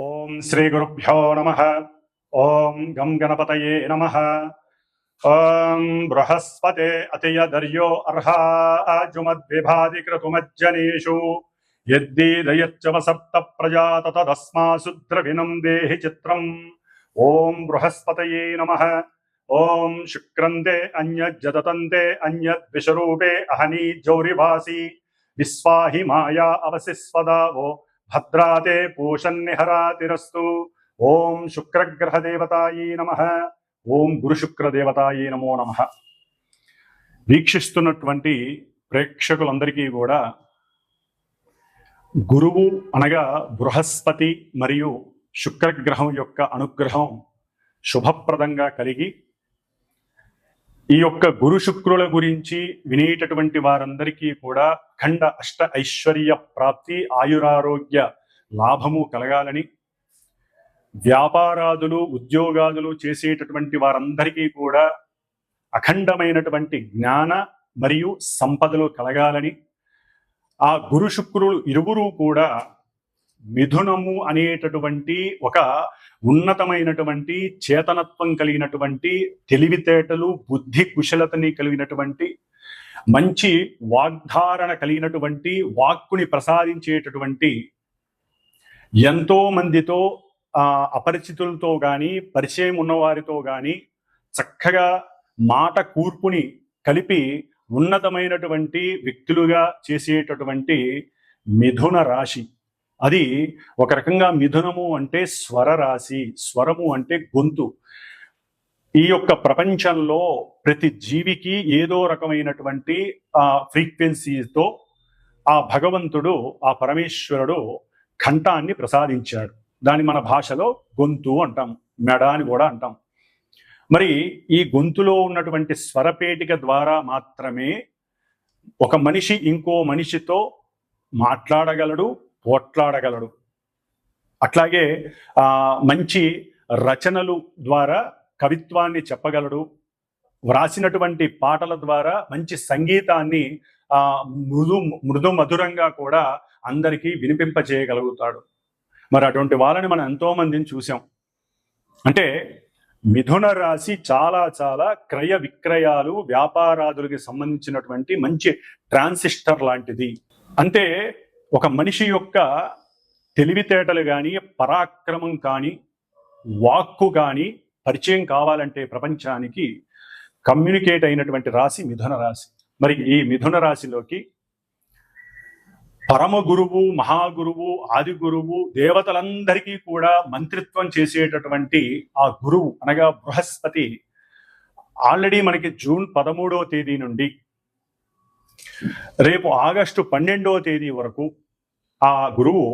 ఓం శ్రీ గురుభ్యో నమః. ఓం గం గణపతయే నమః. ఓం బృహస్పతే అతియదర్యో అర్హాజుమద్విభాతి క్రతుమజ్జనేషు యద్దీదయచ్చవ సప్త ప్రజాత తదస్మాసు ద్రవిణం దేహి చిత్రం. ఓం బృహస్పతయే నమః. ఓం శుక్రంతే అన్యజ్జతంతే అన్యద్విషరూపే అహనీ జౌరివాసి విశ్వాహి మాయా అవసిస్వదావో భద్రాతే పూషన్నిహరాతిరస్తు. ఓం శుక్రగ్రహదేవతాయే నమః. ఓం గురుశుక్రదేవతాయే నమో నమః. వీక్షిస్తున్నటువంటి ప్రేక్షకులందరికీ కూడా గురువు అనగా బృహస్పతి మరియు శుక్రగ్రహం యొక్క అనుగ్రహం శుభప్రదంగా కలిగి ఈ యొక్క గురు శుక్రుల గురించి వినేటటువంటి వారందరికీ కూడా అఖండ అష్ట ఐశ్వర్య ప్రాప్తి, ఆయురారోగ్య లాభము కలగాలని, వ్యాపారాదులు ఉద్యోగాదులు చేసేటటువంటి వారందరికీ కూడా అఖండమైనటువంటి జ్ఞాన మరియు సంపదలు కలగాలని, ఆ గురు శుక్రులు ఇరువురు కూడా మిథునము అనేటటువంటి ఒక ఉన్నతమైనటువంటి చేతనత్వం కలిగినటువంటి, తెలివితేటలు బుద్ధి కుశలతని కలిగినటువంటి, మంచి వాగ్ధారణ కలిగినటువంటి, వాక్కుని ప్రసాదించేటటువంటి, ఎంతో మందితో అపరిచితులతో కానీ పరిచయం ఉన్నవారితో కానీ చక్కగా మాట కూర్పుని కలిపి ఉన్నతమైనటువంటి వ్యక్తులుగా చేసేటటువంటి మిథున రాశి. అది ఒక రకంగా మిథునము అంటే స్వర రాశి, స్వరము అంటే గొంతు. ఈ యొక్క ప్రపంచంలో ప్రతి జీవికి ఏదో రకమైనటువంటి ఫ్రీక్వెన్సీతో ఆ భగవంతుడు, ఆ పరమేశ్వరుడు కంఠాన్ని ప్రసాదించాడు. దాన్ని మన భాషలో గొంతు అంటాం, మెడ అని కూడా అంటాం. మరి ఈ గొంతులో ఉన్నటువంటి స్వరపేటిక ద్వారా మాత్రమే ఒక మనిషి ఇంకో మనిషితో మాట్లాడగలడు, పోట్లాడగలడు. అట్లాగే మంచి రచనలు ద్వారా కవిత్వాన్ని చెప్పగలడు. వ్రాసినటువంటి పాటల ద్వారా మంచి సంగీతాన్ని మృదు మధురంగా కూడా అందరికీ వినిపింపజేయగలుగుతాడు. మరి అటువంటి వాళ్ళని మనం ఎంతో మందిని చూసాం. అంటే మిథున రాశి చాలా చాలా క్రయ విక్రయాలు, వ్యాపారాదులకి సంబంధించినటువంటి మంచి ట్రాన్సిస్టర్ లాంటిది. అంటే ఒక మనిషి యొక్క తెలివితేటలు కానీ, పరాక్రమం కానీ, వాక్కు కానీ పరిచయం కావాలంటే ప్రపంచానికి కమ్యూనికేట్ అయినటువంటి రాశి మిథున రాశి. మరి ఈ మిథున రాశిలోకి పరమ గురువు, మహాగురువు, ఆది గురువు, దేవతలందరికీ కూడా మంత్రిత్వం చేసేటటువంటి ఆ గురువు అనగా బృహస్పతి ఆల్రెడీ మనకి జూన్ 13వ తేదీ నుండి రేపు ఆగస్టు 12వ తేదీ వరకు ఆ గురువు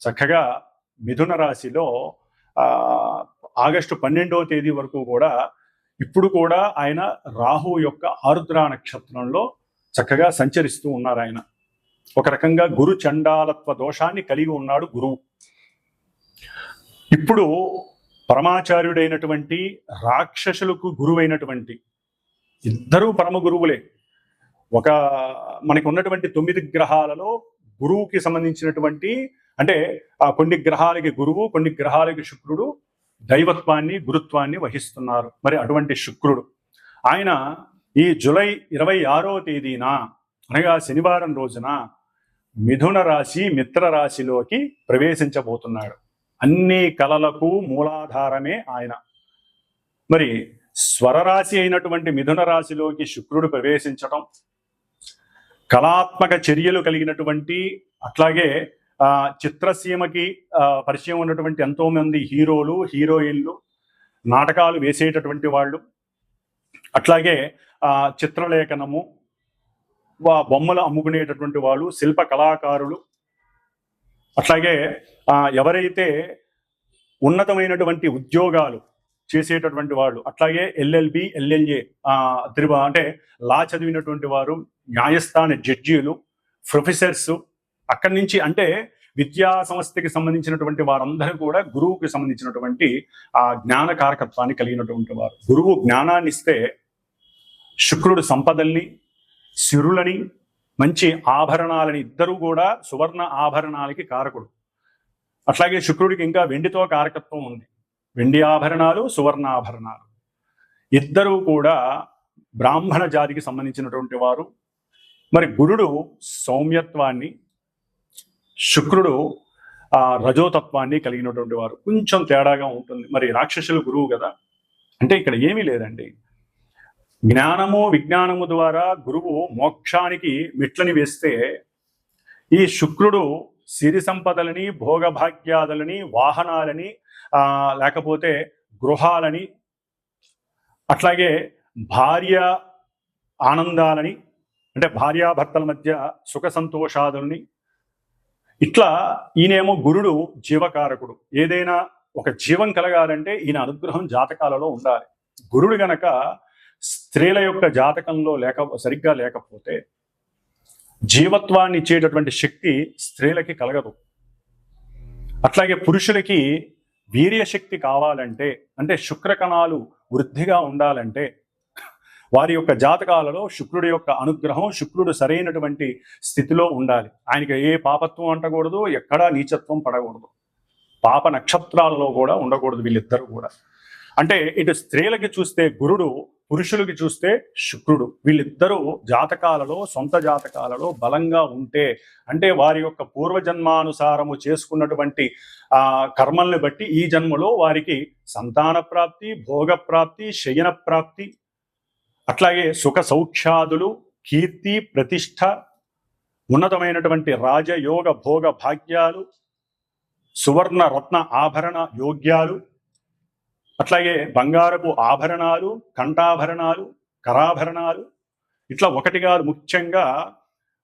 చక్కగా మిథున రాశిలో ఆగస్టు 12వ తేదీ వరకు కూడా ఇప్పుడు కూడా ఆయన రాహు యొక్క ఆరుద్ర నక్షత్రంలో చక్కగా సంచరిస్తూ ఉన్నారు. ఆయన ఒక రకంగా గురు చండాలత్వ దోషాన్ని కలిగి ఉన్నాడు గురువు. ఇప్పుడు పరమాచార్యుడైనటువంటి, రాక్షసులకు గురువైనటువంటి ఇద్దరూ పరమ గురువులే. ఒక మనకి ఉన్నటువంటి 9 గ్రహాలలో గురువుకి సంబంధించినటువంటి, అంటే కొన్ని గ్రహాలకి గురువు, కొన్ని గ్రహాలకి శుక్రుడు దైవత్వాన్ని, గురుత్వాన్ని వహిస్తున్నారు. మరి అటువంటి శుక్రుడు ఆయన ఈ జూలై 26వ తేదీన అనగా శనివారం రోజున మిథున రాశి మిత్ర రాశిలోకి ప్రవేశించబోతున్నాడు. అన్ని కళలకు మూలాధారమే ఆయన. మరి స్వరరాశి అయినటువంటి మిథున రాశిలోకి శుక్రుడు ప్రవేశించటం, కళాత్మక చర్యలు కలిగినటువంటి, అట్లాగే చిత్రసీమకి పరిచయం ఉన్నటువంటి ఎంతో మంది హీరోలు, హీరోయిన్లు, నాటకాలు వేసేటటువంటి వాళ్ళు, అట్లాగే చిత్రలేఖనము, బొమ్మలు అమ్ముకునేటటువంటి వాళ్ళు, శిల్ప కళాకారులు, అట్లాగే ఎవరైతే ఉన్నతమైనటువంటి ఉద్యోగాలు చేసేటటువంటి వాళ్ళు, అట్లాగే ఎల్ఎల్బి, ఎల్ఎల్ఏ అంటే లా చదివినటువంటి వారు, న్యాయస్థాన జడ్జీలు, ప్రొఫెసర్స్, అక్కడి నుంచి అంటే విద్యా సంస్థకి సంబంధించినటువంటి వారందరూ కూడా గురువుకి సంబంధించినటువంటి ఆ జ్ఞాన కారకత్వాన్ని కలిగినటువంటి వారు. గురువు జ్ఞానాన్ని ఇస్తే శుక్రుడు సంపదల్ని, సిరులని, మంచి ఆభరణాలని, ఇద్దరు కూడా సువర్ణ ఆభరణాలకి కారకుడు. అట్లాగే శుక్రుడికి ఇంకా వెండితో కారకత్వం ఉంది. వెండి ఆభరణాలు, సువర్ణాభరణాలు. ఇద్దరూ కూడా బ్రాహ్మణ జాతికి సంబంధించినటువంటి వారు. మరి గురుడు సౌమ్యత్వాన్ని, శుక్రుడు రజోతత్వాన్ని కలిగినటువంటి వారు. కొంచెం తేడాగా ఉంటుంది. మరి రాక్షసులు గురువు కదా, అంటే ఇక్కడ ఏమీ లేదండి. జ్ఞానము విజ్ఞానము ద్వారా గురువు మోక్షానికి మెట్లని వేస్తే, ఈ శుక్రుడు సిరి సంపదలని, భోగభాగ్యాదులని, వాహనాలని, లేకపోతే గృహాలని, అట్లాగే భార్య ఆనందాలని, అంటే భార్యాభర్తల మధ్య సుఖ సంతోషాదుల్ని, ఇట్లా ఈయనేమో గురుడు జీవకారకుడు. ఏదైనా ఒక జీవం కలగాలంటే ఈయన అనుగ్రహం జాతకాలలో ఉండాలి. గురుడు గనక స్త్రీల యొక్క జాతకంలో సరిగ్గా లేకపోతే జీవత్వాన్ని ఇచ్చేటటువంటి శక్తి స్త్రీలకి కలగదు. అట్లాగే పురుషులకి వీర్యశక్తి కావాలంటే, అంటే శుక్రకణాలు వృద్ధిగా ఉండాలంటే వారి యొక్క జాతకాలలో శుక్రుడి యొక్క అనుగ్రహం, శుక్రుడు సరైనటువంటి స్థితిలో ఉండాలి. ఆయనకి ఏ పాపత్వం అంటకూడదు, ఎక్కడా నీచత్వం పడకూడదు, పాప నక్షత్రాలలో కూడా ఉండకూడదు వీళ్ళిద్దరూ కూడా. అంటే ఇటు స్త్రీలకి చూస్తే గురుడు, పురుషులకి చూస్తే శుక్రుడు. వీళ్ళిద్దరూ జాతకాలలో, సొంత జాతకాలలో బలంగా ఉంటే, అంటే వారి యొక్క పూర్వజన్మానుసారము చేసుకున్నటువంటి కర్మల్ని బట్టి ఈ జన్మలో వారికి సంతాన ప్రాప్తి, భోగ ప్రాప్తి, శయన ప్రాప్తి, అట్లాగే సుఖ సౌఖ్యాదులు, కీర్తి, ప్రతిష్ట, ఉన్నతమైనటువంటి రాజయోగ భోగ భాగ్యాలు, సువర్ణ రత్న ఆభరణ యోగ్యాలు, అట్లాగే బంగారపు ఆభరణాలు, కంఠాభరణాలు, కరాభరణాలు, ఇట్లా ఒకటి కాదు, ముఖ్యంగా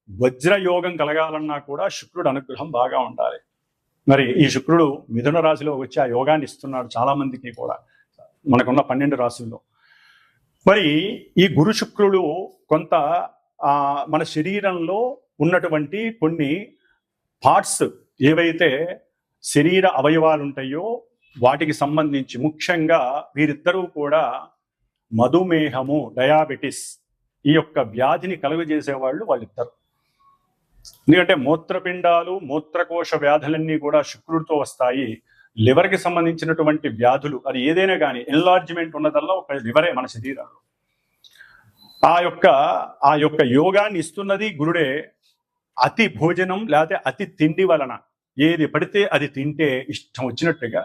వజ్రయోగం కలగాలన్నా కూడా శుక్రుడు అనుగ్రహం బాగా ఉండాలి. మరి ఈ శుక్రుడు మిథున రాశిలో వచ్చి ఆ యోగాన్ని ఇస్తున్నాడు చాలా మందికి కూడా, మనకున్న 12 రాశుల్లో. మరి ఈ గురు శుక్రుడు కొంత మన శరీరంలో ఉన్నటువంటి కొన్ని పార్ట్స్, ఏవైతే శరీర అవయవాలు ఉంటాయో వాటికి సంబంధించి, ముఖ్యంగా వీరిద్దరూ కూడా మధుమేహము, డయాబెటిస్, ఈ యొక్క వ్యాధిని కలుగజేసేవాళ్ళు వాళ్ళిద్దరు. ఎందుకంటే మూత్రపిండాలు, మూత్రకోశ వ్యాధులన్నీ కూడా శుక్రుడితో వస్తాయి. లివర్కి సంబంధించినటువంటి వ్యాధులు, అది ఏదైనా కానీ ఎన్లార్జ్మెంట్ ఉన్నదల్లా ఒక లివరే మన శరీరంలో. ఆ యొక్క యోగాన్ని ఇస్తున్నది గురుడే. అతి భోజనం లేకపోతే అతి తిండి వలన ఏది పడితే అది తింటే ఇష్టం వచ్చినట్టుగా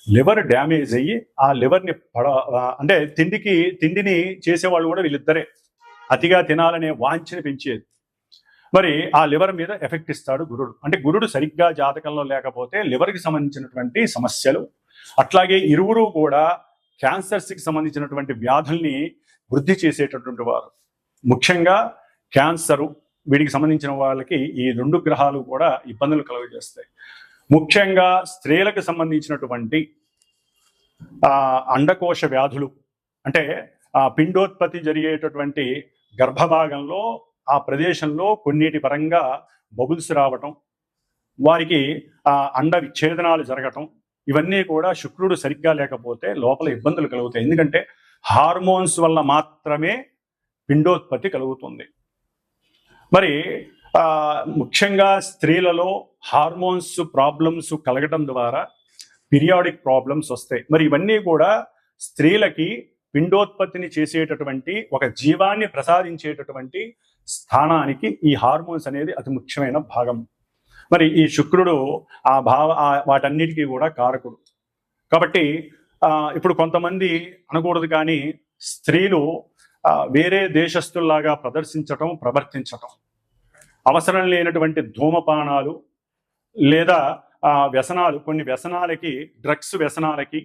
లివర్ డ్యామేజ్ అయ్యి ఆ లివర్ని అంటే తిండిని చేసేవాళ్ళు కూడా వీళ్ళిద్దరే. అతిగా తినాలనే వాంఛని పెంచేది. మరి ఆ లివర్ మీద ఎఫెక్ట్ ఇస్తాడు గురుడు. అంటే గురుడు సరిగ్గా జాతకంలో లేకపోతే లివర్కి సంబంధించినటువంటి సమస్యలు, అట్లాగే ఇరువురు కూడా క్యాన్సర్స్కి సంబంధించినటువంటి వ్యాధుల్ని వృద్ధి చేసేటటువంటి వారు. ముఖ్యంగా క్యాన్సరు, వీటికి సంబంధించిన వాళ్ళకి ఈ 2 గ్రహాలు కూడా ఇబ్బందులు కలుగజేస్తాయి. ముఖ్యంగా స్త్రీలకు సంబంధించినటువంటి అండకోశ వ్యాధులు, అంటే పిండోత్పత్తి జరిగేటటువంటి గర్భభాగంలో ఆ ప్రదేశంలో కొన్నిటి పరంగా బబుల్స్ రావటం, వారికి అండ విచ్ఛేదనాలు జరగటం, ఇవన్నీ కూడా శుక్రుడు సరిగ్గా లేకపోతే లోపల ఇబ్బందులు కలుగుతాయి. ఎందుకంటే హార్మోన్స్ వల్ల మాత్రమే పిండోత్పత్తి కలుగుతుంది. మరి ముఖ్యంగా స్త్రీలలో హార్మోన్స్ ప్రాబ్లమ్స్ కలగటం ద్వారా పీరియాడిక్ ప్రాబ్లమ్స్ వస్తాయి. మరి ఇవన్నీ కూడా స్త్రీలకి పిండోత్పత్తిని చేసేటటువంటి, ఒక జీవాన్ని ప్రసాదించేటటువంటి స్థానానికి ఈ హార్మోన్స్ అనేది అతి ముఖ్యమైన భాగం. మరి ఈ శుక్రుడు వాటన్నిటికీ కూడా కారకుడు. కాబట్టి ఇప్పుడు కొంతమంది అనకూడదు కానీ స్త్రీలు వేరే దేశస్తుల్లాగా ప్రవర్తించటం, అవసరం లేనటువంటి ధూమపానాలు లేదా వ్యసనాలు, కొన్ని వ్యసనాలకి, డ్రగ్స్ వ్యసనాలకి,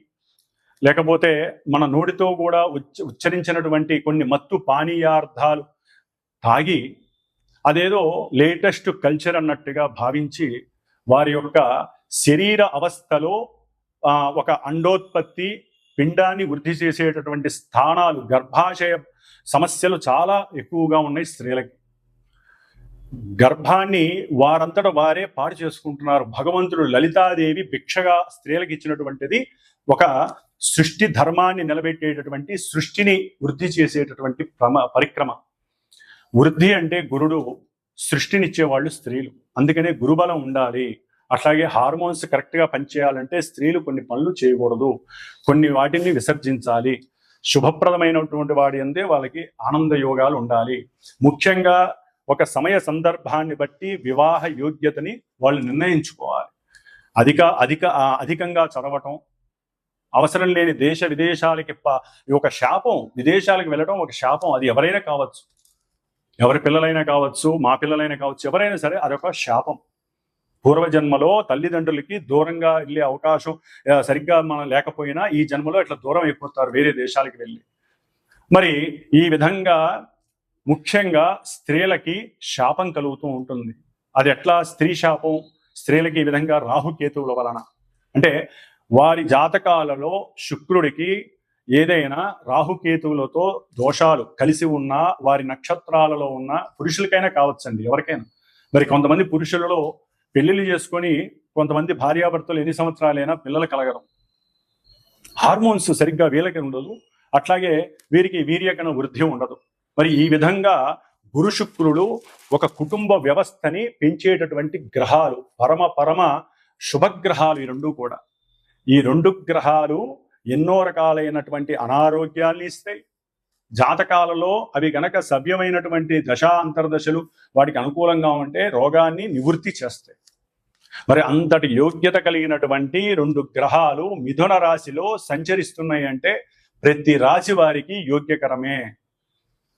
లేకపోతే మన నోటితో కూడా ఉచ్చరించినటువంటి కొన్ని మత్తు పానీయార్థాలు తాగి అదేదో లేటెస్ట్ కల్చర్ అన్నట్టుగా భావించి వారి యొక్క శరీర అవస్థలో ఒక అండోత్పత్తి, పిండాన్ని వృద్ధి చేసేటటువంటి స్థానాలు, గర్భాశయ సమస్యలు చాలా ఎక్కువగా ఉన్నాయి స్త్రీలకి. గర్భాన్ని వారంతట వారే పాడు చేసుకుంటున్నారు. భగవంతుడు లలితాదేవి భిక్షగా స్త్రీలకు ఇచ్చినటువంటిది ఒక సృష్టి ధర్మాన్ని నిలబెట్టేటటువంటి, సృష్టిని వృద్ధి చేసేటటువంటి పరిక్రమ. వృద్ధి అంటే గురుడు, సృష్టినిచ్చేవాళ్ళు స్త్రీలు. అందుకనే గురుబలం ఉండాలి. అట్లాగే హార్మోన్స్ కరెక్ట్గా పనిచేయాలంటే స్త్రీలు కొన్ని పనులు చేయకూడదు, కొన్ని వాటిని విసర్జించాలి. శుభప్రదమైనటువంటి వాడి అందే వాళ్ళకి ఆనంద యోగాలు ఉండాలి. ముఖ్యంగా ఒక సమయ సందర్భాన్ని బట్టి వివాహ యోగ్యతని వాళ్ళు నిర్ణయించుకోవాలి. అధికంగా చదవటం, అవసరం లేని దేశ విదేశాలకి ఒక శాపం. విదేశాలకు వెళ్ళడం ఒక శాపం. అది ఎవరైనా కావచ్చు, ఎవరి పిల్లలైనా కావచ్చు, మా పిల్లలైనా కావచ్చు, ఎవరైనా సరే అదొక శాపం. పూర్వజన్మలో తల్లిదండ్రులకి దూరంగా వెళ్ళే అవకాశం సరిగ్గా మనం లేకపోయినా ఈ జన్మలో ఇట్లా దూరం అయిపోతారు వేరే దేశాలకు వెళ్ళి. మరి ఈ విధంగా ముఖ్యంగా స్త్రీలకి శాపం కలుగుతూ ఉంటుంది. అది ఎట్లా స్త్రీ శాపం? స్త్రీలకి ఈ విధంగా రాహుకేతువుల వలన, అంటే వారి జాతకాలలో శుక్రుడికి ఏదైనా రాహుకేతువులతో దోషాలు కలిసి ఉన్నా, వారి నక్షత్రాలలో ఉన్న పురుషులకైనా కావచ్చండి, ఎవరికైనా. మరి కొంతమంది పురుషులలో పెళ్లిళ్ళు చేసుకొని కొంతమంది భార్యాభర్తలు ఎన్ని సంవత్సరాలైనా పిల్లలు కలగడం, హార్మోన్స్ సరిగ్గా వీళ్ళకి ఉండదు, అట్లాగే వీరికి వీర్యకణ వృద్ధి ఉండదు. మరి ఈ విధంగా గురు శుక్రుడు ఒక కుటుంబ వ్యవస్థని పెంచేటటువంటి గ్రహాలు, పరమ శుభగ్రహాలు ఈ రెండు కూడా. ఈ రెండు గ్రహాలు ఎన్నో రకాలైనటువంటి అనారోగ్యాన్ని ఇస్తాయి. జాతకాలలో అవి గనక సవ్యమైనటువంటి దశ అంతర్దశలు వాటికి అనుకూలంగా ఉంటే రోగాన్ని నివృత్తి చేస్తాయి. మరి అంతటి యోగ్యత కలిగినటువంటి రెండు గ్రహాలు మిథున రాశిలో సంచరిస్తున్నాయి అంటే ప్రతి రాశి వారికి యోగ్యకరమే.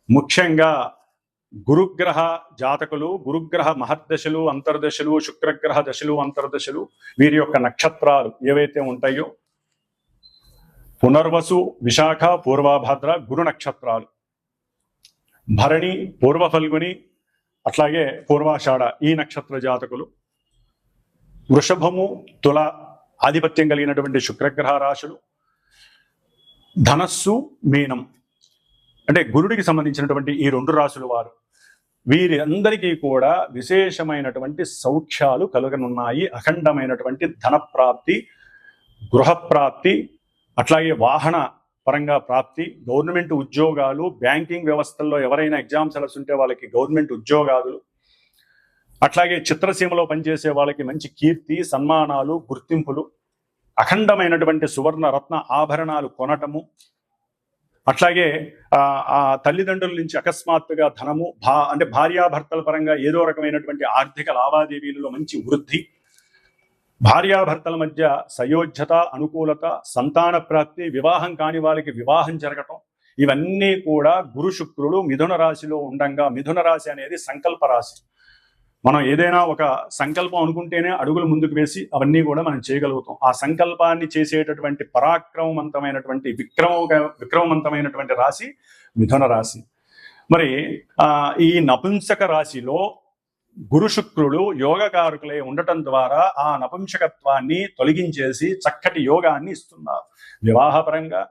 ముఖ్యంగా గురుగ్రహ జాతకులు, గురుగ్రహ మహర్దశలు అంతర్దశలు, శుక్రగ్రహ దశలు అంతర్దశలు, వీరి యొక్క నక్షత్రాలు ఏవైతే ఉంటాయో పునర్వసు, విశాఖ, పూర్వభద్ర గురు నక్షత్రాలు, భరణి, పూర్వ ఫల్గుని, అట్లాగే పూర్వాషాఢ ఈ నక్షత్ర జాతకులు, వృషభము, తుల ఆధిపత్యం కలిగినటువంటి శుక్రగ్రహ రాశులు, ధనస్సు, మీనం అంటే గురుడికి సంబంధించినటువంటి ఈ రెండు రాశుల వారు, వీరి అందరికీ కూడా విశేషమైనటువంటి సౌఖ్యాలు కలగనున్నాయి. అఖండమైనటువంటి ధనప్రాప్తి, గృహప్రాప్తి, అట్లాగే వాహన పరంగా ప్రాప్తి, గవర్నమెంట్ ఉద్యోగాలు, బ్యాంకింగ్ వ్యవస్థల్లో ఎవరైనా ఎగ్జామ్స్ ఉంటే వాళ్ళకి గవర్నమెంట్ ఉద్యోగాలు, అట్లాగే చిత్రసీమలో పనిచేసే వాళ్ళకి మంచి కీర్తి, సన్మానాలు, గుర్తింపులు, అఖండమైనటువంటి సువర్ణ రత్న ఆభరణాలు కొనటము, అట్లాగే ఆ తల్లిదండ్రుల నుంచి అకస్మాత్తుగా ధనము, అంటే భార్యాభర్తల పరంగా ఏదో రకమైనటువంటి ఆర్థిక లావాదేవీలలో మంచి వృద్ధి, భార్యాభర్తల మధ్య సయోధ్యత, అనుకూలత, సంతాన ప్రాప్తి, వివాహం కాని వాళ్ళకి వివాహం జరగటం, ఇవన్నీ కూడా గురు శుక్రుడు మిథున రాశిలో ఉండంగా. మిథున రాశి అనేది సంకల్ప రాశి. మనం ఏదైనా ఒక సంకల్పం అనుకుంటేనే అడుగులు ముందుకు వేసి అవన్నీ కూడా మనం చేయగలుగుతాం. ఆ సంకల్పాన్ని చేసేటటువంటి పరాక్రమవంతమైనటువంటి విక్రమవంతమైనటువంటి రాశి మిథున రాశి. మరి ఈ నపుంసక రాశిలో గురు శుక్రుడు యోగకారకులై ఉండటం ద్వారా ఆ నపుంసకత్వాన్ని తొలగించేసి చక్కటి యోగాన్ని ఇస్తున్నారు. వివాహపరంగా,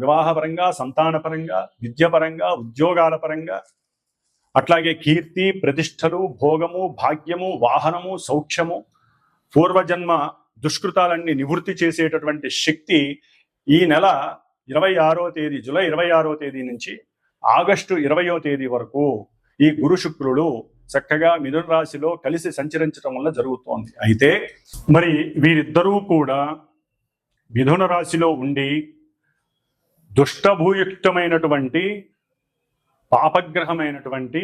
వివాహపరంగా, సంతానపరంగా, విద్యపరంగా, ఉద్యోగాల పరంగా, అట్లాగే కీర్తి, ప్రతిష్టలు, భోగము, భాగ్యము, వాహనము, సౌఖ్యము, పూర్వజన్మ దుష్కృతాలన్నీ నివృత్తి చేసేటటువంటి శక్తి ఈ నెల 26వ తేదీ, జూలై 26వ తేదీ నుంచి ఆగస్టు 20వ తేదీ వరకు ఈ గురు శుక్రుడు చక్కగా మిథున రాశిలో కలిసి సంచరించడం వల్ల జరుగుతోంది. అయితే మరి వీరిద్దరూ కూడా మిథున రాశిలో ఉండి దుష్టభూయుక్తమైనటువంటి పాపగ్రహమైనటువంటి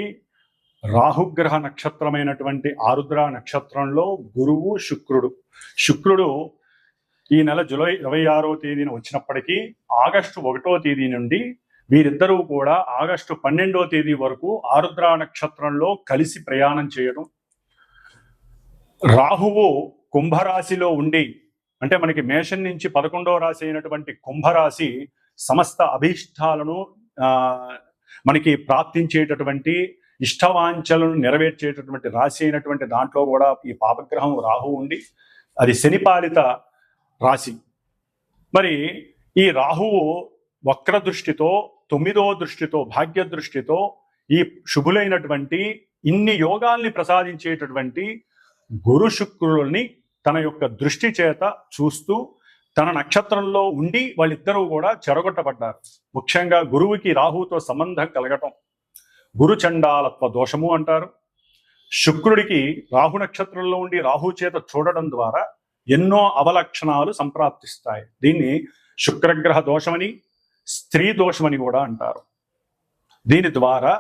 రాహుగ్రహ నక్షత్రమైనటువంటి ఆరుద్ర నక్షత్రంలో గురువు శుక్రుడు ఈ నెల జూలై 26వ తేదీన వచ్చినప్పటికీ ఆగస్టు 1వ తేదీ నుండి వీరిద్దరూ కూడా ఆగస్టు 12వ తేదీ వరకు ఆరుద్ర నక్షత్రంలో కలిసి ప్రయాణం చేయడం. రాహువు కుంభరాశిలో ఉండి, అంటే మనకి మేషం నుంచి 11వ రాశి అయినటువంటి కుంభరాశి సమస్త అభీష్టాలను మనకి ప్రాప్తించేటటువంటి, ఇష్టవాంఛలను నెరవేర్చేటటువంటి రాశి అయినటువంటి దాంట్లో కూడా ఈ పాపగ్రహం రాహు ఉండి అది శనిపాలిత రాశి. మరి ఈ రాహువు వక్ర దృష్టితో, 9వ దృష్టితో, భాగ్య దృష్టితో ఈ శుభులైనటువంటి ఇన్ని యోగాల్ని ప్రసాదించేటటువంటి గురు శుక్రుల్ని తన యొక్క దృష్టి చేత చూస్తూ తన నక్షత్రంలో ఉండి వాళ్ళిద్దరూ కూడా చెరగొట్టబడ్డారు. ముఖ్యంగా గురువుకి రాహుతో సంబంధం కలగటం గురు చండాలత్వ దోషము అంటారు. శుక్రుడికి రాహు నక్షత్రంలో ఉండి రాహు చేత చూడడం ద్వారా ఎన్నో అవలక్షణాలు సంప్రాప్తిస్తాయి. దీన్ని శుక్రగ్రహ దోషమని, స్త్రీ దోషమని కూడా అంటారు. దీని ద్వారా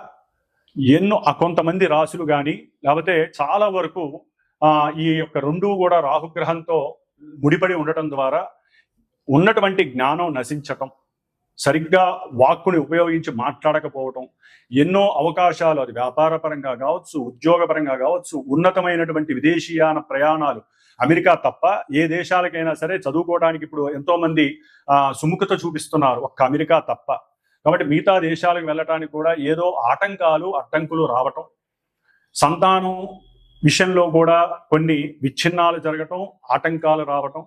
ఎన్నో కొంతమంది రాసులు కానీ లేకపోతే చాలా వరకు ఈ యొక్క రెండు కూడా రాహుగ్రహంతో ముడిపడి ఉండటం ద్వారా ఉన్నటువంటి జ్ఞానం నశించటం, సరిగ్గా వాక్కుని ఉపయోగించి మాట్లాడకపోవటం, ఎన్నో అవకాశాలు అది వ్యాపార పరంగా కావచ్చు, ఉద్యోగపరంగా కావచ్చు, ఉన్నతమైనటువంటి విదేశీయాన ప్రయాణాలు, అమెరికా తప్ప ఏ దేశాలకైనా సరే చదువుకోవడానికి ఇప్పుడు ఎంతో మంది సుముఖత చూపిస్తున్నారు, ఒక్క అమెరికా తప్ప. కాబట్టి మిగతా దేశాలకు వెళ్ళటానికి కూడా ఏదో ఆటంకాలు అడ్డంకులు రావటం, సంతానం విషయంలో కూడా కొన్ని విచ్ఛిన్నాలు జరగటం, ఆటంకాలు రావటం,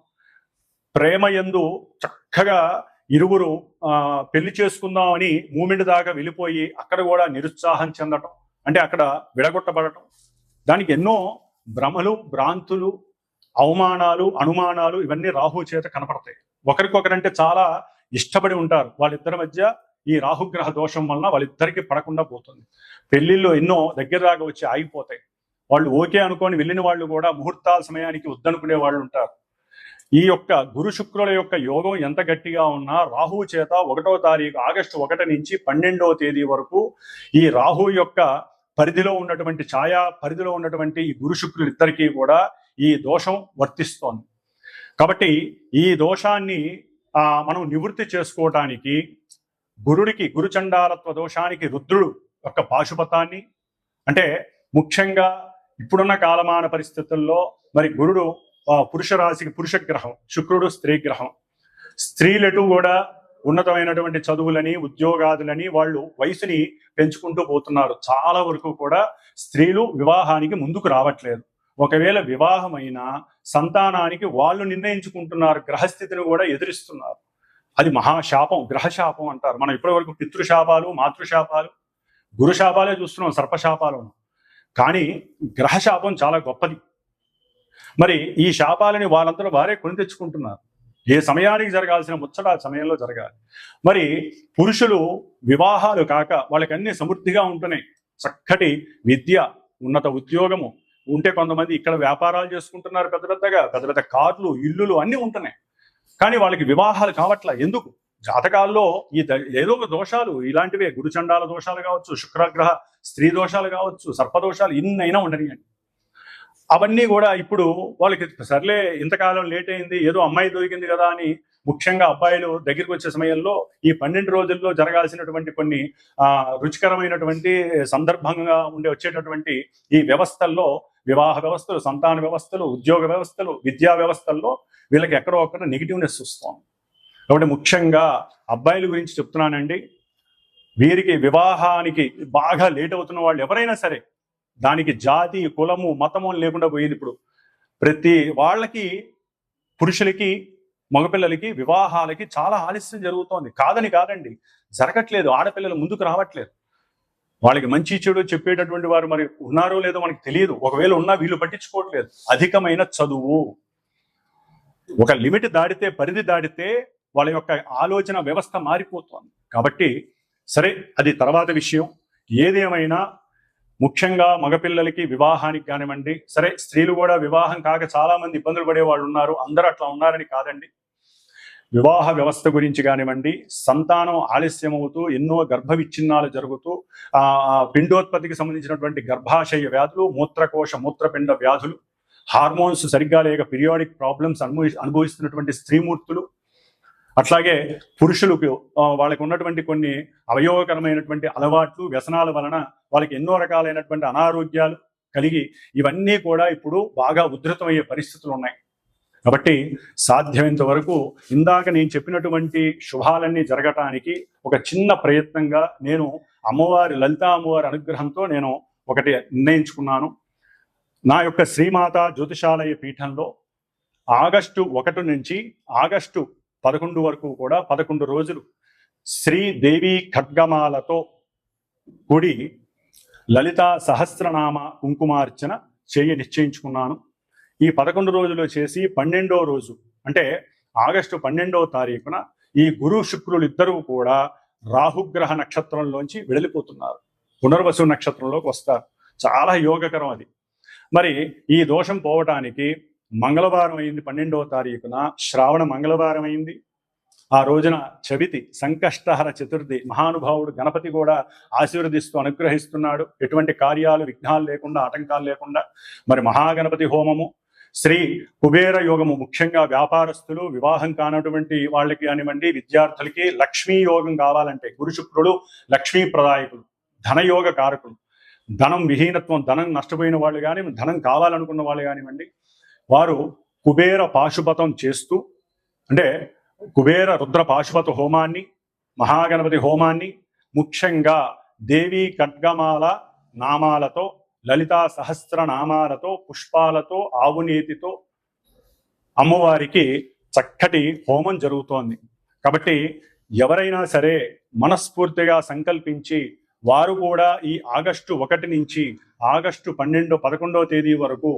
ప్రేమయందు చక్కగా ఇరువురు పెళ్లి చేసుకుందామని మూమెంట్ దాకా వెళ్ళిపోయి అక్కడ కూడా నిరుత్సాహం చెందటం, అంటే అక్కడ విడగొట్టబడటం, దానికి ఎన్నో భ్రమలు, భ్రాంతులు, అవమానాలు, అనుమానాలు ఇవన్నీ రాహు చేత కనపడతాయి. ఒకరికొకరంటే చాలా ఇష్టపడి ఉంటారు, వాళ్ళిద్దరి మధ్య ఈ రాహుగ్రహ దోషం వలన వాళ్ళిద్దరికి పడకుండా పోతుంది. పెళ్లిళ్ళు ఎన్నో దగ్గర దాకా వచ్చి ఆగిపోతాయి. వాళ్ళు ఓకే అనుకొని వెళ్ళిన వాళ్ళు కూడా ముహూర్తాల సమయానికి వద్దనుకునే వాళ్ళు ఉంటారు. ఈ యొక్క గురు శుక్రుల యొక్క యోగం ఎంత గట్టిగా ఉన్నా రాహువు చేత 1వ తారీఖు ఆగస్టు 1 నుంచి 12వ తేదీ వరకు ఈ రాహు యొక్క పరిధిలో ఉన్నటువంటి ఛాయా పరిధిలో ఉన్నటువంటి ఈ గురు శుక్రులు ఇద్దరికీ కూడా ఈ దోషం వర్తిస్తోంది. కాబట్టి ఈ దోషాన్ని మనం నివృత్తి చేసుకోవటానికి గురుడికి, గురుచండాలత్వ దోషానికి రుద్రుడు యొక్క పాశుపతాన్ని, అంటే ముఖ్యంగా ఇప్పుడున్న కాలమాన పరిస్థితుల్లో మరి గురుడు పురుష రాశికి పురుష గ్రహం, శుక్రుడు స్త్రీ గ్రహం. స్త్రీలటు కూడా ఉన్నతమైనటువంటి చదువులని, ఉద్యోగాదులని వాళ్ళు వయసుని పెంచుకుంటూ పోతున్నారు. చాలా వరకు కూడా స్త్రీలు వివాహానికి ముందుకు రావట్లేదు. ఒకవేళ వివాహమైన సంతానానికి వాళ్ళు నిర్ణయించుకుంటున్నారు, గ్రహస్థితిని కూడా ఎదురిస్తున్నారు. అది మహాశాపం, గ్రహశాపం అంటారు. మనం ఇప్పటి వరకు పితృశాపాలు, మాతృశాపాలు, గురుశాపాలే చూస్తున్నాం, సర్పశాపాలు. కానీ గ్రహశాపం చాలా గొప్పది. మరి ఈ శాపాలని వాళ్ళందరూ వారే కొని తెచ్చుకుంటున్నారు. ఏ సమయానికి జరగాల్సిన ముచ్చట ఆ సమయంలో జరగాలి. మరి పురుషులు వివాహాలు కాక వాళ్ళకి అన్ని సమృద్ధిగా ఉంటున్నాయి. చక్కటి విద్య, ఉన్నత ఉద్యోగము ఉంటే, కొంతమంది ఇక్కడ వ్యాపారాలు చేసుకుంటున్నారు, పెద్ద పెద్ద కార్లు, ఇల్లులు అన్నీ ఉంటున్నాయి. కానీ వాళ్ళకి వివాహాలు కావట్లా. ఎందుకు? జాతకాల్లో ఈ ఏదో ఒక దోషాలు ఇలాంటివే, గురుచండాల దోషాలు కావచ్చు, శుక్రగ్రహ స్త్రీ దోషాలు కావచ్చు, సర్పదోషాలు ఇన్నైనా ఉండనియండి. అవన్నీ కూడా ఇప్పుడు వాళ్ళకి సర్లే ఇంతకాలం లేట్ అయింది, ఏదో అమ్మాయి దొరికింది కదా అని, ముఖ్యంగా అబ్బాయిలు దగ్గరికి వచ్చే సమయంలో ఈ 12 రోజుల్లో జరగాల్సినటువంటి కొన్ని రుచికరమైనటువంటి సందర్భంగా వచ్చేటటువంటి ఈ వ్యవస్థల్లో, వివాహ వ్యవస్థలు, సంతాన వ్యవస్థలు, ఉద్యోగ వ్యవస్థలు, విద్యా వ్యవస్థల్లో వీళ్ళకి ఎక్కడో ఒక్కడ నెగిటివ్నెస్ వస్తాం. కాబట్టి ముఖ్యంగా అబ్బాయిల గురించి చెప్తున్నానండి. వీరికి వివాహానికి బాగా లేట్ అవుతున్న వాళ్ళు ఎవరైనా సరే, దానికి జాతి, కులము, మతము లేకుండా పోయింది. ఇప్పుడు ప్రతి వాళ్ళకి, పురుషులకి, మగపిల్లలకి వివాహాలకి చాలా ఆలస్యం జరుగుతోంది. కాదని కాదండి, జరగట్లేదు. ఆడపిల్లలు ముందుకు రావట్లేదు. వాళ్ళకి మంచి చెడు చెప్పేటటువంటి వారు మరి ఉన్నారో లేదో మనకు తెలియదు. ఒకవేళ ఉన్నా వీళ్ళు పట్టించుకోవట్లేదు. అధికమైన చదువు, ఒక లిమిట్ దాటితే, పరిధి దాటితే వాళ్ళ యొక్క ఆలోచన వ్యవస్థ మారిపోతుంది. కాబట్టి సరే, అది తర్వాత విషయం. ఏదేమైనా ముఖ్యంగా మగపిల్లలకి వివాహానికి కానివ్వండి, సరే స్త్రీలు కూడా వివాహం కాక చాలా మంది ఇబ్బందులు పడే వాళ్ళు ఉన్నారు. అందరూ అట్లా ఉన్నారని కాదండి. వివాహ వ్యవస్థ గురించి కానివ్వండి, సంతానం ఆలస్యం అవుతూ ఎన్నో గర్భ విచ్ఛిన్నాలు జరుగుతూ పిండోత్పత్తికి సంబంధించినటువంటి గర్భాశయ వ్యాధులు, మూత్రకోశ మూత్రపిండ వ్యాధులు, హార్మోన్స్ సరిగ్గా లేక పీరియాడిక్ ప్రాబ్లమ్స్ అనుభవిస్తున్నటువంటి స్త్రీమూర్తులు, అట్లాగే పురుషులకు వాళ్ళకి ఉన్నటువంటి కొన్ని అవయోగకరమైనటువంటి అలవాట్లు, వ్యసనాల వలన వాళ్ళకి ఎన్నో రకాలైనటువంటి అనారోగ్యాలు కలిగి ఇవన్నీ కూడా ఇప్పుడు బాగా ఉధృతమయ్యే పరిస్థితులు ఉన్నాయి. కాబట్టి సాధ్యమైనంత వరకు ఇందాక నేను చెప్పినటువంటి శుభాలన్నీ జరగటానికి ఒక చిన్న ప్రయత్నంగా నేను లలితా అమ్మవారి అనుగ్రహంతో నేను ఒకటి నిర్ణయించుకున్నాను. నా యొక్క శ్రీమాత జ్యోతిషాలయ పీఠంలో ఆగస్టు 1 నుంచి ఆగస్టు 11 వరకు కూడా 11 రోజులు శ్రీదేవి ఖడ్గమాలతో కూడి లలిత సహస్రనామ కుంకుమార్చన నిశ్చయించుకున్నాను. ఈ 11 రోజులు చేసి 12వ రోజు, అంటే ఆగస్టు 12వ తారీఖున ఈ గురు శుక్రులు ఇద్దరూ కూడా రాహుగ్రహ నక్షత్రంలోంచి వెళ్ళిపోతున్నారు, పునర్వసు నక్షత్రంలోకి వస్తారు. చాలా యోగకరం అది. మరి ఈ దోషం పోవటానికి మంగళవారం అయింది, 12వ తారీఖున శ్రావణ మంగళవారం అయింది. ఆ రోజున చవితి, సంకష్టహర చతుర్థి, మహానుభావుడు గణపతి కూడా ఆశీర్వదిస్తూ అనుగ్రహిస్తున్నాడు. ఎటువంటి కార్యాలు విఘ్నాలు లేకుండా, ఆటంకాలు లేకుండా. మరి మహాగణపతి హోమము, శ్రీ కుబేర యోగము, ముఖ్యంగా వ్యాపారస్తులు, వివాహం కానటువంటి వాళ్ళకి కానివ్వండి, విద్యార్థులకి లక్ష్మీ యోగం కావాలంటే గురు శుక్రుడు లక్ష్మీ ప్రదాయకులు, ధనయోగ కారకులు. ధనం విహీనత్వం, ధనం నష్టపోయిన వాళ్ళు కానీ, ధనం కావాలనుకున్న వాళ్ళు కానివ్వండి, వారు కుబేర పాశుపతం చేస్తూ, అంటే కుబేర రుద్ర పాశుపత హోమాన్ని, మహాగణపతి హోమాన్ని, ముఖ్యంగా దేవీ ఖడ్గమాల నామాలతో, లలితా సహస్ర నామాలతో, పుష్పాలతో, ఆవునేతితో అమ్మవారికి చక్కటి హోమం జరుగుతోంది. కాబట్టి ఎవరైనా సరే మనస్ఫూర్తిగా సంకల్పించి వారు కూడా ఈ ఆగస్టు 1 నుంచి ఆగస్టు 12, 11వ తేదీ వరకు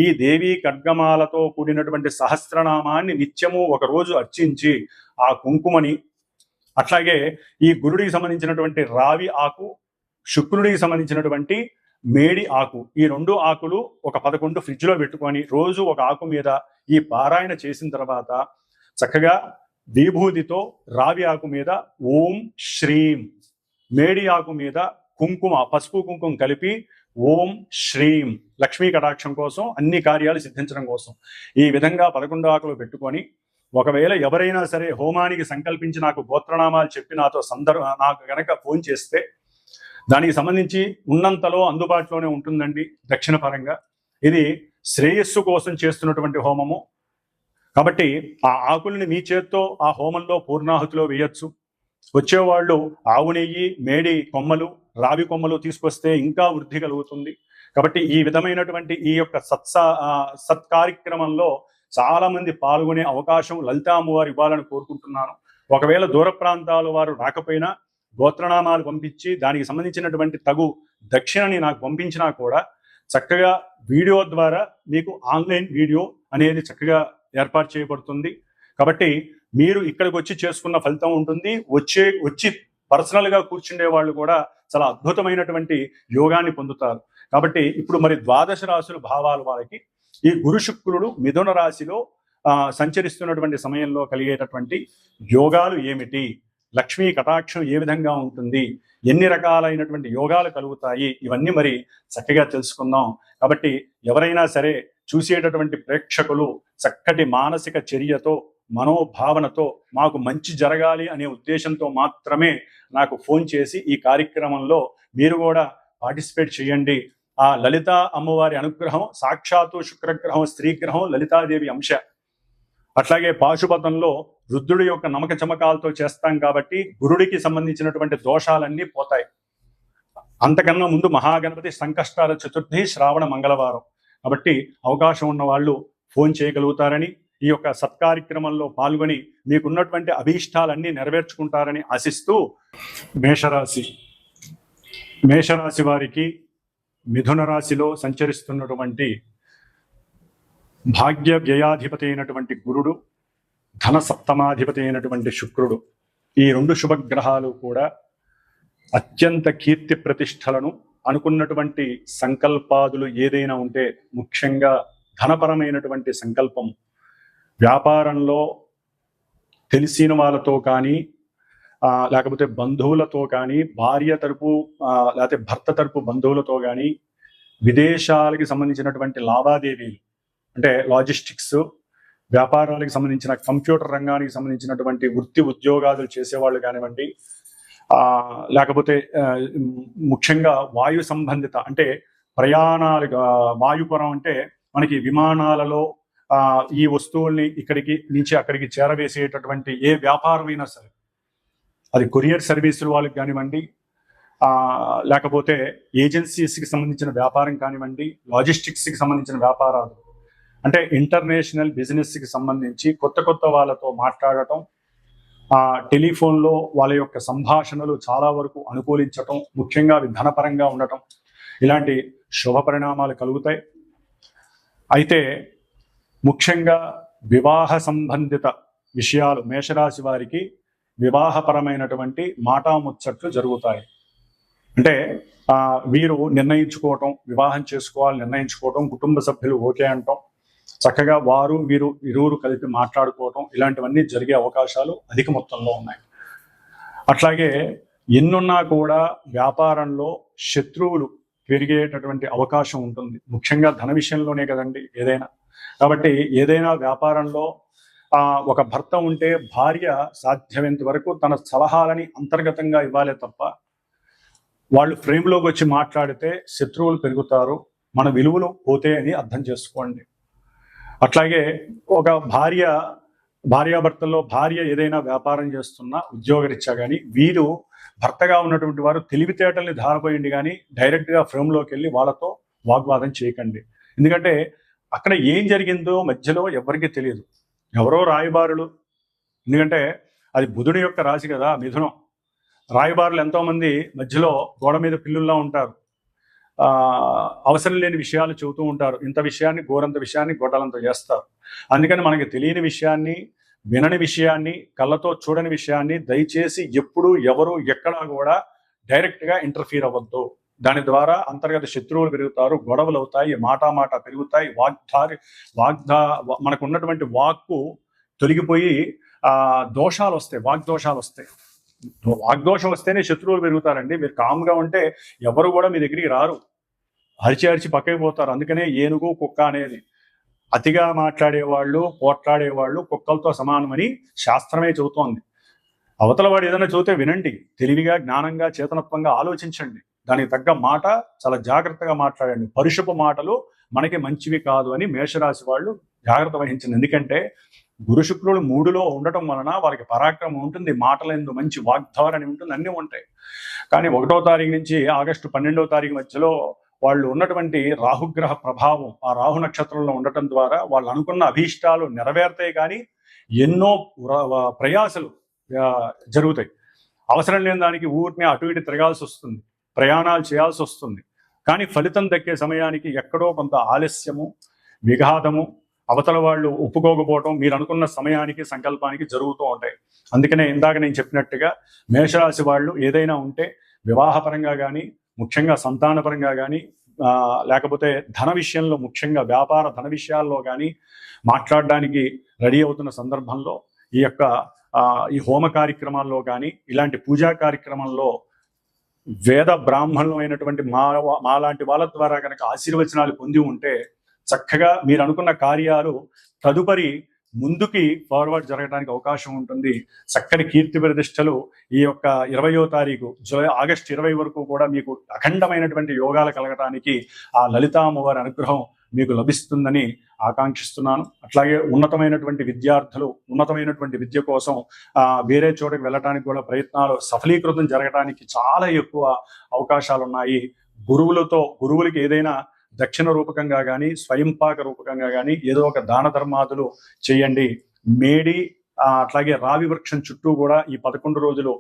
ఈ దేవీ ఖడ్గమాలతో కూడినటువంటి సహస్రనామాన్ని నిత్యము ఒకరోజు అర్చించి ఆ కుంకుమని, అట్లాగే ఈ గురుడికి సంబంధించినటువంటి రావి ఆకు, శుక్రుడికి సంబంధించినటువంటి మేడి ఆకు, ఈ 2 ఆకులు ఒక 11 ఫ్రిడ్జ్లో పెట్టుకొని రోజు ఒక ఆకు మీద ఈ పారాయణ చేసిన తర్వాత చక్కగా విభూతితో రావి ఆకు మీద ఓం శ్రీం, మేడి ఆకు మీద కుంకుమ, పసుపు కుంకుమ కలిపి ఓం శ్రీం, లక్ష్మీ కటాక్షం కోసం, అన్ని కార్యాలు సిద్ధించడం కోసం ఈ విధంగా 11 ఆకులు పెట్టుకొని, ఒకవేళ ఎవరైనా సరే హోమానికి సంకల్పించి నాకు గోత్రనామాలు చెప్పి నాకు గనక ఫోన్ చేస్తే దానికి సంబంధించి ఉన్నంతలో అందుబాటులోనే ఉంటుందండి. దక్షిణ పరంగా ఇది శ్రేయస్సు కోసం చేస్తున్నటువంటి హోమము కాబట్టి ఆ ఆకుల్ని మీ చేత్తో ఆ హోమంలో పూర్ణాహుతిలో వేయచ్చు. వచ్చేవాళ్ళు ఆవు నెయ్యి, మేడి కొమ్మలు, రావి కొమ్మలు తీసుకొస్తే ఇంకా వృద్ధి కలుగుతుంది. కాబట్టి ఈ విధమైనటువంటి ఈ యొక్క సత్కార్యక్రమంలో చాలా మంది పాల్గొనే అవకాశం లలితా అమ్మవారు ఇవ్వాలని కోరుకుంటున్నాను. ఒకవేళ దూర ప్రాంతాల వారు రాకపోయినా గోత్రనామాలు పంపించి దానికి సంబంధించినటువంటి తగు దక్షిణని నాకు పంపించినా కూడా చక్కగా వీడియో ద్వారా మీకు ఆన్లైన్ వీడియో అనేది చక్కగా ఏర్పాటు చేయబడుతుంది. కాబట్టి మీరు ఇక్కడికి వచ్చి చేసుకున్న ఫలితం ఉంటుంది. వచ్చి పర్సనల్గా కూర్చుండే వాళ్ళు కూడా చాలా అద్భుతమైనటువంటి యోగాన్ని పొందుతారు. కాబట్టి ఇప్పుడు మరి ద్వాదశ రాశుల భావాల వారికి ఈ గురు శుక్రుడు మిథున రాశిలో సంచరిస్తున్నటువంటి సమయంలో కలిగేటటువంటి యోగాలు ఏమిటి, లక్ష్మీ కటాక్షం ఏ విధంగా ఉంటుంది, ఎన్ని రకాలైనటువంటి యోగాలు కలుగుతాయి, ఇవన్నీ మరి చక్కగా తెలుసుకుందాం. కాబట్టి ఎవరైనా సరే చూసేటటువంటి ప్రేక్షకులు చక్కటి మానసిక చర్యతో, మనోభావనతో మాకు మంచి జరగాలి అనే ఉద్దేశంతో మాత్రమే నాకు ఫోన్ చేసి ఈ కార్యక్రమంలో మీరు కూడా పార్టిసిపేట్ చేయండి. ఆ లలితా అమ్మవారి అనుగ్రహం, సాక్షాత్తు శుక్రగ్రహం, స్త్రీగ్రహం, లలితాదేవి అంశ. అట్లాగే పాశుపతంలో రుద్రుడి యొక్క నమక చమకాలతో చేస్తాం కాబట్టి గురుడికి సంబంధించినటువంటి దోషాలన్నీ పోతాయి. అంతకన్నా ముందు మహాగణపతి సంకష్టాల చతుర్థి, శ్రావణ మంగళవారం. కాబట్టి అవకాశం ఉన్న వాళ్ళు ఫోన్ చేయగలుగుతారని, ఈ యొక్క సత్కార్యక్రమంలో పాల్గొని మీకున్నటువంటి అభీష్టాలన్నీ నెరవేర్చుకుంటారని ఆశిస్తూ, మేషరాశి వారికి మిథున రాశిలో సంచరిస్తున్నటువంటి భాగ్య వ్యయాధిపతి అయినటువంటి గురుడు, ధన సప్తమాధిపతి అయినటువంటి శుక్రుడు, ఈ 2 శుభగ్రహాలు కూడా అత్యంత కీర్తి ప్రతిష్టలను, అనుకున్నటువంటి సంకల్పాదులు ఏదైనా ఉంటే, ముఖ్యంగా ధనపరమైనటువంటి సంకల్పం, వ్యాపారంలో తెలిసిన వాళ్ళతో కానీ లేకపోతే బంధువులతో కానీ, భార్య తరపు లేకపోతే భర్త తరపు బంధువులతో కానీ, విదేశాలకి సంబంధించినటువంటి లావాదేవీలు అంటే లాజిస్టిక్స్, వ్యాపారాలకు సంబంధించిన కంప్యూటర్ రంగానికి సంబంధించినటువంటి వృత్తి ఉద్యోగాలు చేసేవాళ్ళు కానివ్వండి, లేకపోతే ముఖ్యంగా వాయు సంబంధిత అంటే ప్రయాణాలు, వాయుపురం అంటే మనకి విమానాలలో ఈ వస్తువుల్ని ఇక్కడికి నుంచి అక్కడికి చేరవేసేటటువంటి ఏ వ్యాపారమైనా సరే, అది కొరియర్ సర్వీసులు వాళ్ళకి కానివ్వండి, లేకపోతే ఏజెన్సీస్కి సంబంధించిన వ్యాపారం కానివ్వండి, లాజిస్టిక్స్కి సంబంధించిన వ్యాపారాలు అంటే ఇంటర్నేషనల్ బిజినెస్కి సంబంధించి కొత్త వాళ్ళతో మాట్లాడటం, టెలిఫోన్లో వాళ్ళ యొక్క సంభాషణలు చాలా వరకు అనుకూలించటం, ముఖ్యంగా అవి ధనపరంగా ఉండటం, ఇలాంటి శుభ పరిణామాలు కలుగుతాయి. అయితే ముఖ్యంగా వివాహ సంబంధిత విషయాలు మేషరాశి వారికి వివాహపరమైనటువంటి మాటాముచ్చట్లు జరుగుతాయి. అంటే వీరు నిర్ణయించుకోవటం, వివాహం చేసుకోవాలి నిర్ణయించుకోవటం, కుటుంబ సభ్యులు ఓకే అంటాం, చక్కగా వారు వీరు ఇరువురు కలిపి మాట్లాడుకోవటం, ఇలాంటివన్నీ జరిగే అవకాశాలు అధిక మొత్తంలో ఉన్నాయి. అట్లాగే ఎన్నున్నా కూడా వ్యాపారంలో శత్రువులు పెరిగేటటువంటి అవకాశం ఉంటుంది, ముఖ్యంగా ధన విషయంలోనే కదండి ఏదైనా. కాబట్టి ఏదైనా వ్యాపారంలో ఒక భర్త ఉంటే భార్య సాధ్యమైనంత వరకు తన సలహాలని అంతర్గతంగా ఇవ్వాలే తప్ప వాళ్ళు ఫ్రేమ్లోకి వచ్చి మాట్లాడితే శత్రువులు పెరుగుతారు, మన విలువలు పోతే అని అర్థం చేసుకోండి. అట్లాగే ఒక భార్యాభర్తల్లో భార్య ఏదైనా వ్యాపారం చేస్తున్నా ఉద్యోగరీత్యా కానీ వీరు భర్తగా ఉన్నటువంటి వారు తెలివితేటల్ని ధారపోయండి కానీ డైరెక్ట్గా ఫ్రేమ్లోకి వెళ్ళి వాళ్ళతో వాగ్వాదం చేయకండి. ఎందుకంటే అక్కడ ఏం జరిగిందో మధ్యలో ఎవరికి తెలియదు, ఎవరో రాయబారులు, ఎందుకంటే అది బుధుడి యొక్క రాశి కదా మిథునం. రాయబారులు ఎంతోమంది మధ్యలో గోడ మీద పిల్లుల్లా ఉంటారు, అవసరం లేని విషయాలు చెబుతూ ఉంటారు, ఇంత విషయాన్ని గోరంత విషయాన్ని గొడ్డలంత చేస్తారు. అందుకని మనకి తెలియని విషయాన్ని, వినని విషయాన్ని, కళ్ళతో చూడని విషయాన్ని దయచేసి ఎప్పుడు ఎవరు ఎక్కడా కూడా డైరెక్ట్గా ఇంటర్ఫీర్ అవ్వద్దు. దాని ద్వారా అంతర్గత శత్రువులు పెరుగుతారు, గొడవలు అవుతాయి, మాట పెరుగుతాయి, మనకు ఉన్నటువంటి వాక్కు తొలగిపోయి దోషాలు వస్తాయి, వాగ్దోషాలు వస్తాయి. వాగ్దోషం వస్తేనే శత్రువులు పెరుగుతారండి. మీరు కామ్గా ఉంటే ఎవరు కూడా మీ దగ్గరికి రారు, అరిచి పక్కకి పోతారు. అందుకనే ఏనుగు కుక్క అనేది, అతిగా మాట్లాడేవాళ్ళు పోట్లాడేవాళ్ళు కుక్కలతో సమానమని శాస్త్రమే చెబుతోంది. అవతల వాడు ఏదైనా చెబితే వినండి, తెలివిగా జ్ఞానంగా చేతనత్వంగా ఆలోచించండి, దానికి తగ్గ మాట చాలా జాగ్రత్తగా మాట్లాడండి. పరుషపు మాటలు మనకి మంచివి కాదు అని మేషరాశి వాళ్ళు జాగ్రత్త వహించింది. ఎందుకంటే గురు శుక్రుడు 3లో ఉండటం వలన వారికి పరాక్రమం ఉంటుంది, మాటలందు మంచి వాగ్ధారణ ఉంటుంది, అన్నీ ఉంటాయి. కానీ 1వ తారీఖు నుంచి ఆగస్టు 12వ తారీఖు మధ్యలో వాళ్ళు ఉన్నటువంటి రాహుగ్రహ ప్రభావం ఆ రాహు నక్షత్రంలో ఉండటం ద్వారా వాళ్ళు అనుకున్న అభీష్టాలు నెరవేరుతాయి, కానీ ఎన్నో ప్రయాసలు జరుగుతాయి. అవసరం లేని దానికి ఊరిని అటు ఇటు తిరగాల్సి వస్తుంది, ప్రయాణాలు చేయాల్సి వస్తుంది. కానీ ఫలితం దక్కే సమయానికి ఎక్కడో కొంత ఆలస్యము, విఘాతము, అవతల వాళ్ళు ఒప్పుకోకపోవటం మీరు అనుకున్న సమయానికి సంకల్పానికి జరుగుతూ ఉంటాయి. అందుకనే ఇందాక నేను చెప్పినట్టుగా మేషరాశి వాళ్ళు ఏదైనా ఉంటే వివాహపరంగా కానీ, ముఖ్యంగా సంతానపరంగా కానీ, లేకపోతే ధన విషయంలో, ముఖ్యంగా వ్యాపార ధన విషయాల్లో కానీ మాట్లాడడానికి రెడీ అవుతున్న సందర్భంలో ఈ హోమ కార్యక్రమాల్లో కానీ, ఇలాంటి పూజా కార్యక్రమంలో వేద బ్రాహ్మణులు అయినటువంటి మాలాంటి వాళ్ళ ద్వారా కనుక ఆశీర్వచనాలు పొంది ఉంటే చక్కగా మీరు అనుకున్న కార్యాలు తదుపరి ముందుకి ఫార్వర్డ్ జరగడానికి అవకాశం ఉంటుంది. చక్కని కీర్తి ప్రతిష్టలు ఈ యొక్క 20వ తారీఖు ఆగస్టు 20 వరకు కూడా మీకు అఖండమైనటువంటి యోగాలు కలగడానికి ఆ లలితామ్మవారి అనుగ్రహం మీకు లభిస్తుందని ఆకాంక్షిస్తున్నాను. అట్లాగే ఉన్నతమైనటువంటి విద్యార్థులు ఉన్నతమైనటువంటి విద్య కోసం వేరే చోటకి వెళ్ళడానికి కూడా ప్రయత్నాలు సఫలీకృతం జరగడానికి చాలా ఎక్కువ అవకాశాలు ఉన్నాయి. గురువులకి ఏదైనా దక్షిణ రూపకంగా కానీ, స్వయంపాక రూపకంగా కానీ ఏదో ఒక దాన ధర్మాదులు చేయండి. మేడి అట్లాగే రావి వృక్షం చుట్టూ కూడా ఈ 11 రోజులు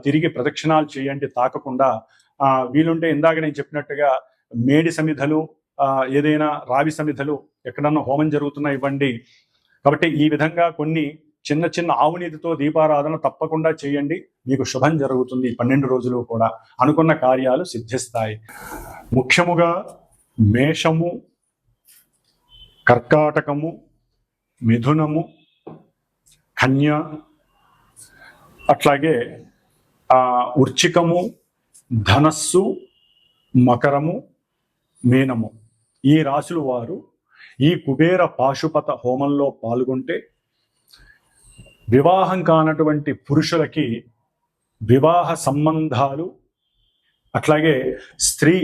తిరిగి ప్రదక్షిణాలు చేయండి తాకకుండా. వీలుంటే ఇందాక నేను చెప్పినట్టుగా మేడి సమిధలు, ఏదైనా రావి సమిధలు ఎక్కడన్నా హోమం జరుగుతున్నా ఇవ్వండి. కాబట్టి ఈ విధంగా కొన్ని చిన్న ఆవునీతితో దీపారాధన తప్పకుండా చేయండి, మీకు శుభం జరుగుతుంది. 12 రోజులు కూడా అనుకున్న కార్యాలు సిద్ధిస్తాయి. ముఖ్యముగా మేషము, కర్కాటకము, మిథునము, కన్య, అట్లాగే వృశ్చికము, ధనస్సు, మకరము, మీనము, ఈ రాశుల వారు ఈ కుబేర పాశుపత హోమంలో పాల్గొంటే వివాహం కానటువంటి పురుషులకి వివాహ సంబంధాలు, అట్లాగే స్త్రీ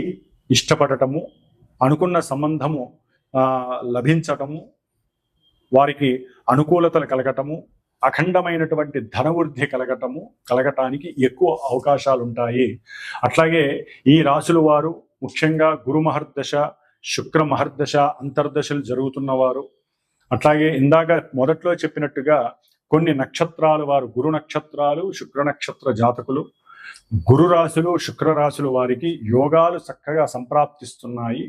ఇష్టపడటము, అనుకున్న సంబంధము లభించటము, వారికి అనుకూలతలు కలగటము, అఖండమైనటువంటి ధనవృద్ధి కలగటానికి ఎక్కువ అవకాశాలు ఉంటాయి. అట్లాగే ఈ రాశుల వారు ముఖ్యంగా గురు మహర్దశ, శుక్ర మహర్దశ అంతర్దశలు జరుగుతున్నవారు, అట్లాగే ఇందాక మొదట్లో చెప్పినట్టుగా కొన్ని నక్షత్రాలు వారు గురు నక్షత్రాలు, శుక్ర నక్షత్ర జాతకులు, గురు రాశులు, శుక్ర రాశులు వారికి యోగాలు చక్కగా సంప్రాప్తిస్తున్నాయి.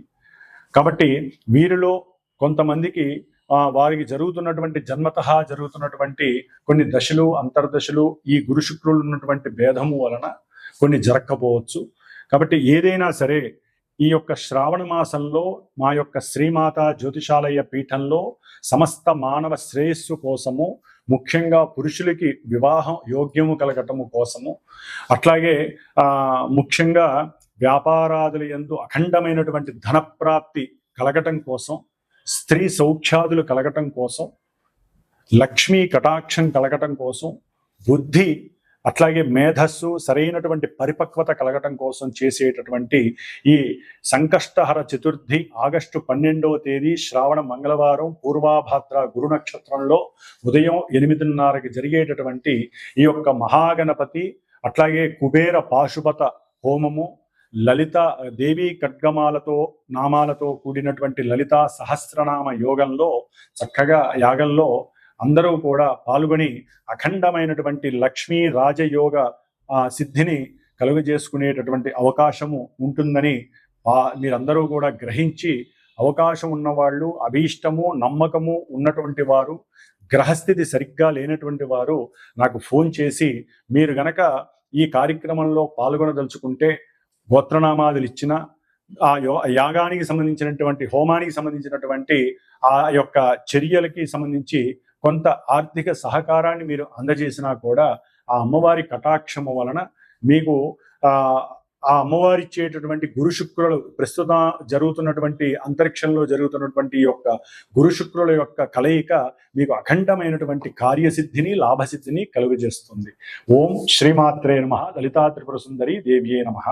కాబట్టి వీరిలో కొంతమందికి వారికి జరుగుతున్నటువంటి జన్మతః జరుగుతున్నటువంటి కొన్ని దశలు, అంతర్దశలు, ఈ గురు శుక్రులు ఉన్నటువంటి భేదము వలన కొన్ని జరగకపోవచ్చు. కాబట్టి ఏదైనా సరే ఈ యొక్క శ్రావణ మాసంలో మా యొక్క శ్రీమాత జ్యోతిషాలయ పీఠంలో సమస్త మానవ శ్రేయస్సు కోసము, ముఖ్యంగా పురుషులకి వివాహం యోగ్యము కలగటము కోసము, అట్లాగే ముఖ్యంగా వ్యాపారాదుల యందు అఖండమైనటువంటి ధనప్రాప్తి కలగటం కోసం, స్త్రీ సౌఖ్యాదులు కలగటం కోసం, లక్ష్మీ కటాక్షం కలగటం కోసం, బుద్ధి అట్లాగే మేధస్సు సరైనటువంటి పరిపక్వత కలగటం కోసం చేసేటటువంటి ఈ సంకష్టహర చతుర్థి ఆగస్టు 12వ తేదీ శ్రావణ మంగళవారం పూర్వాభాద్ర గురు నక్షత్రంలో ఉదయం 8:30కి జరిగేటటువంటి ఈ యొక్క మహాగణపతి అట్లాగే కుబేర పాశుపత హోమము, లలిత దేవీ ఖడ్గమాలతో నామాలతో కూడినటువంటి లలితా సహస్రనామ యోగంలో చక్కగా యాగంలో అందరూ కూడా పాల్గొని అఖండమైనటువంటి లక్ష్మీ రాజయోగ సిద్ధిని కలుగజేసుకునేటటువంటి అవకాశము ఉంటుందని మీరందరూ కూడా గ్రహించి, అవకాశం ఉన్నవాళ్ళు, అభీష్టము నమ్మకము ఉన్నటువంటి వారు, గ్రహస్థితి సరిగ్గా లేనటువంటి వారు నాకు ఫోన్ చేసి మీరు గనక ఈ కార్యక్రమంలో పాల్గొనదలుచుకుంటే గోత్రనామాదులు ఇచ్చిన ఆ యాగానికి సంబంధించినటువంటి హోమానికి సంబంధించినటువంటి ఆ యొక్క చర్యలకి సంబంధించి కొంత ఆర్థిక సహకారాన్ని మీరు అందజేసినా కూడా ఆ అమ్మవారి కటాక్షము వలన మీకు ఆ అమ్మవారి ఇచ్చేటటువంటి గురు శుక్రులు ప్రస్తుతం జరుగుతున్నటువంటి అంతరిక్షంలో జరుగుతున్నటువంటి యొక్క గురు శుక్రుల యొక్క కలయిక మీకు అఖండమైనటువంటి కార్యసిద్ధిని లాభసిద్ధిని కలుగజేస్తుంది. ఓం శ్రీమాత్రే నమః. లలితా త్రిపుర సుందరి దేవ్యే నమః.